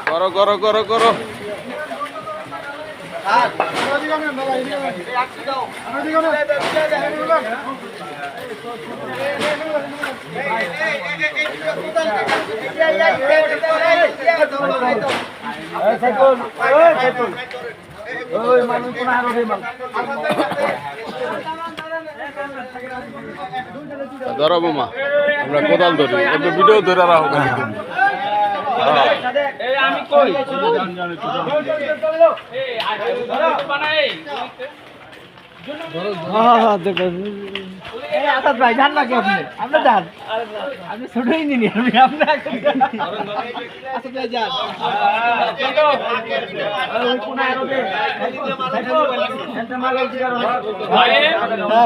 করো করো করো করো ধরো বোমা আমরা কোদাল ধরি একটু ভিডিও ধরে রাখো আমি কই ভাই যান নাকি আপনি আপনার যান আপনি ছোটই নিনি আমি আপনার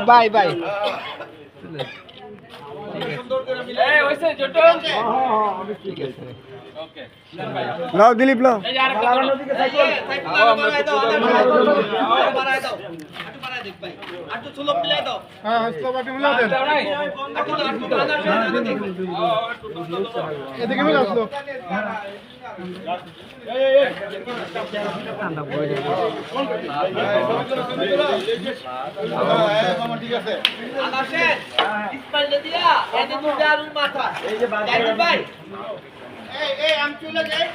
বাই বাই লাও দিলীপ লাও আমি চলে যাই